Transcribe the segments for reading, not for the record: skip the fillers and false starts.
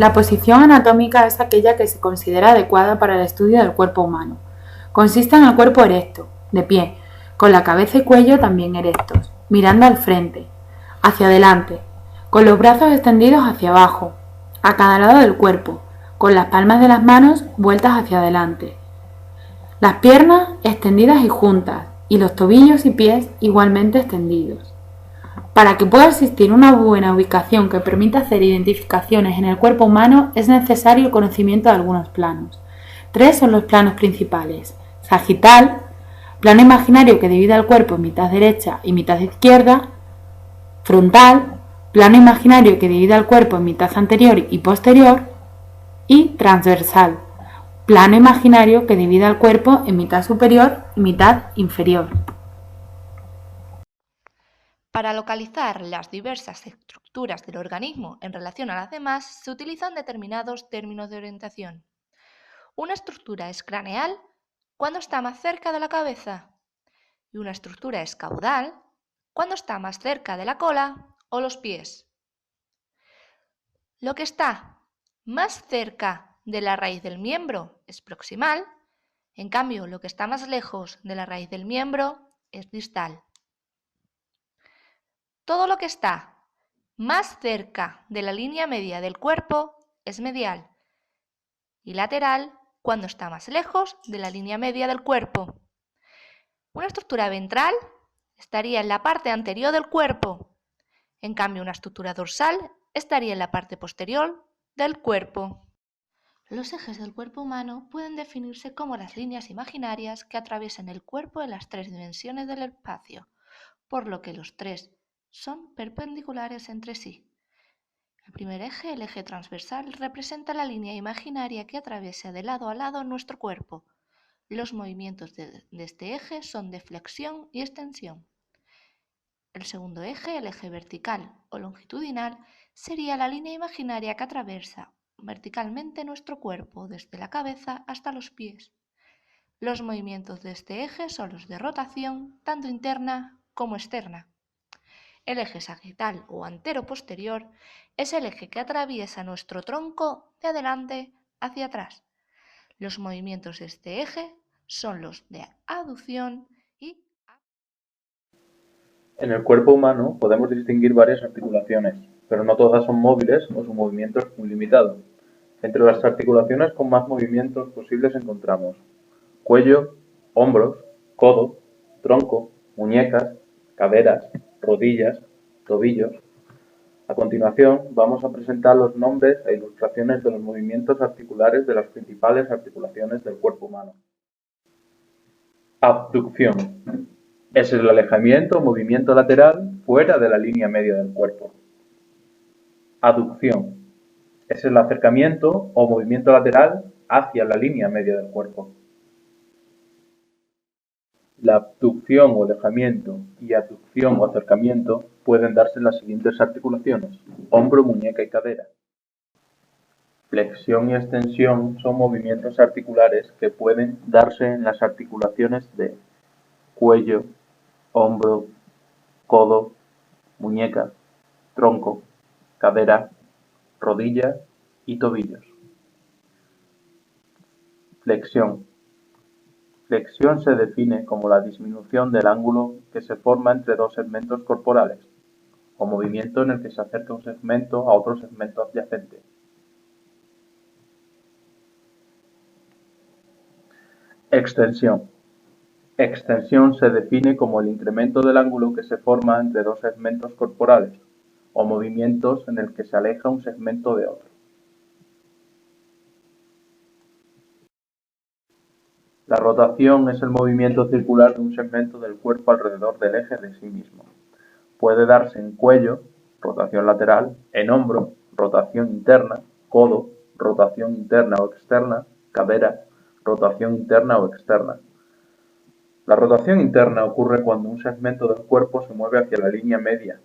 La posición anatómica es aquella que se considera adecuada para el estudio del cuerpo humano. Consiste en el cuerpo erecto, de pie, con la cabeza y cuello también erectos, mirando al frente, hacia adelante, con los brazos extendidos hacia abajo, a cada lado del cuerpo, con las palmas de las manos vueltas hacia adelante. Las piernas extendidas y juntas, y los tobillos y pies igualmente extendidos. Para que pueda existir una buena ubicación que permita hacer identificaciones en el cuerpo humano es necesario el conocimiento de algunos planos. 3 son los planos principales: sagital, plano imaginario que divide el cuerpo en mitad derecha y mitad izquierda; frontal, plano imaginario que divide el cuerpo en mitad anterior y posterior; y transversal, plano imaginario que divide el cuerpo en mitad superior y mitad inferior. Para localizar las diversas estructuras del organismo en relación a las demás, se utilizan determinados términos de orientación. Una estructura es craneal cuando está más cerca de la cabeza, y una estructura es caudal cuando está más cerca de la cola o los pies. Lo que está más cerca de la raíz del miembro es proximal, en cambio lo que está más lejos de la raíz del miembro es distal. Todo lo que está más cerca de la línea media del cuerpo es medial y lateral cuando está más lejos de la línea media del cuerpo. Una estructura ventral estaría en la parte anterior del cuerpo, en cambio una estructura dorsal estaría en la parte posterior del cuerpo. Los ejes del cuerpo humano pueden definirse como las líneas imaginarias que atraviesan el cuerpo en las 3 dimensiones del espacio, por lo que los 3 son perpendiculares entre sí. El primer eje, el eje transversal, representa la línea imaginaria que atraviesa de lado a lado nuestro cuerpo. Los movimientos de este eje son de flexión y extensión. El segundo eje, el eje vertical o longitudinal, sería la línea imaginaria que atraviesa verticalmente nuestro cuerpo desde la cabeza hasta los pies. Los movimientos de este eje son los de rotación, tanto interna como externa. El eje sagital o antero-posterior es el eje que atraviesa nuestro tronco de adelante hacia atrás. Los movimientos de este eje son los de aducción y En el cuerpo humano podemos distinguir varias articulaciones, pero no todas son móviles o su movimiento es muy limitado. Entre las articulaciones con más movimientos posibles encontramos cuello, hombros, codo, tronco, muñecas, caderas, rodillas, tobillos. A continuación vamos a presentar los nombres e ilustraciones de los movimientos articulares de las principales articulaciones del cuerpo humano. Abducción. Es el alejamiento o movimiento lateral fuera de la línea media del cuerpo. Aducción. Es el acercamiento o movimiento lateral hacia la línea media del cuerpo. La abducción o alejamiento y aducción o acercamiento pueden darse en las siguientes articulaciones: hombro, muñeca y cadera. Flexión y extensión son movimientos articulares que pueden darse en las articulaciones de cuello, hombro, codo, muñeca, tronco, cadera, rodilla y tobillos. Flexión. Flexión se define como la disminución del ángulo que se forma entre dos segmentos corporales, o movimiento en el que se acerca un segmento a otro segmento adyacente. Extensión. Extensión se define como el incremento del ángulo que se forma entre dos segmentos corporales, o movimientos en el que se aleja un segmento de otro. La rotación es el movimiento circular de un segmento del cuerpo alrededor del eje de sí mismo. Puede darse en cuello, rotación lateral; en hombro, rotación interna; codo, rotación interna o externa; cadera, rotación interna o externa. La rotación interna ocurre cuando un segmento del cuerpo se mueve hacia la línea media,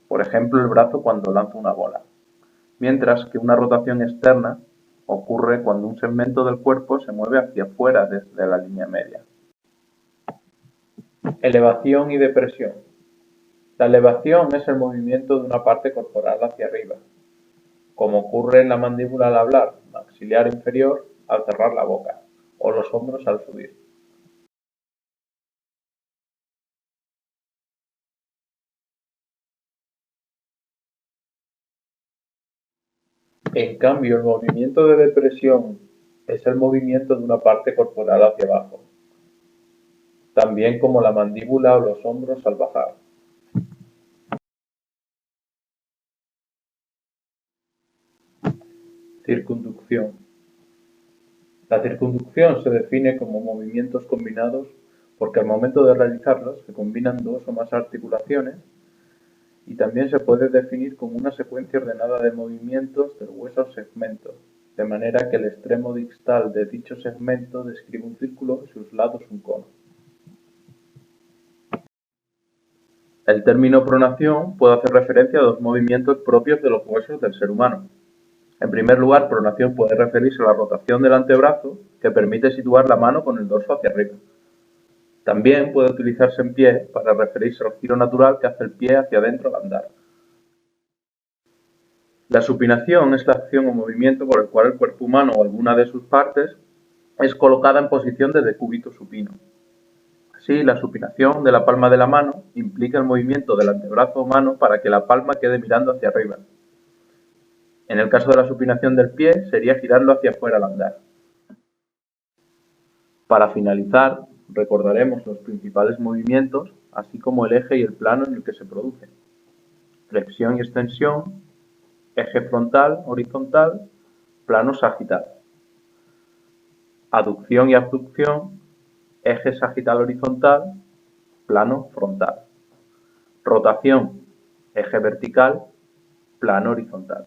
por ejemplo el brazo cuando lanza una bola, mientras que una rotación externa ocurre cuando un segmento del cuerpo se mueve hacia afuera desde la línea media. Elevación y depresión. La elevación es el movimiento de una parte corporal hacia arriba, como ocurre en la mandíbula al hablar, maxilar inferior al cerrar la boca, o los hombros al subir. En cambio, el movimiento de depresión es el movimiento de una parte corporal hacia abajo, también como la mandíbula o los hombros al bajar. Circunducción. La circunducción se define como movimientos combinados porque al momento de realizarlos se combinan dos o más articulaciones, y también se puede definir como una secuencia ordenada de movimientos del hueso al segmento, de manera que el extremo distal de dicho segmento describe un círculo y sus lados un cono. El término pronación puede hacer referencia a dos movimientos propios de los huesos del ser humano. En primer lugar, pronación puede referirse a la rotación del antebrazo, que permite situar la mano con el dorso hacia arriba. También puede utilizarse en pie para referirse al giro natural que hace el pie hacia adentro al andar. La supinación es la acción o movimiento por el cual el cuerpo humano o alguna de sus partes es colocada en posición de decúbito supino. Así, la supinación de la palma de la mano implica el movimiento del antebrazo o mano para que la palma quede mirando hacia arriba. En el caso de la supinación del pie, sería girarlo hacia afuera al andar. Para finalizar, recordaremos los principales movimientos, así como el eje y el plano en el que se producen: flexión y extensión, eje frontal, horizontal, plano sagital. Aducción y abducción, eje sagital horizontal, plano frontal. Rotación, eje vertical, plano horizontal.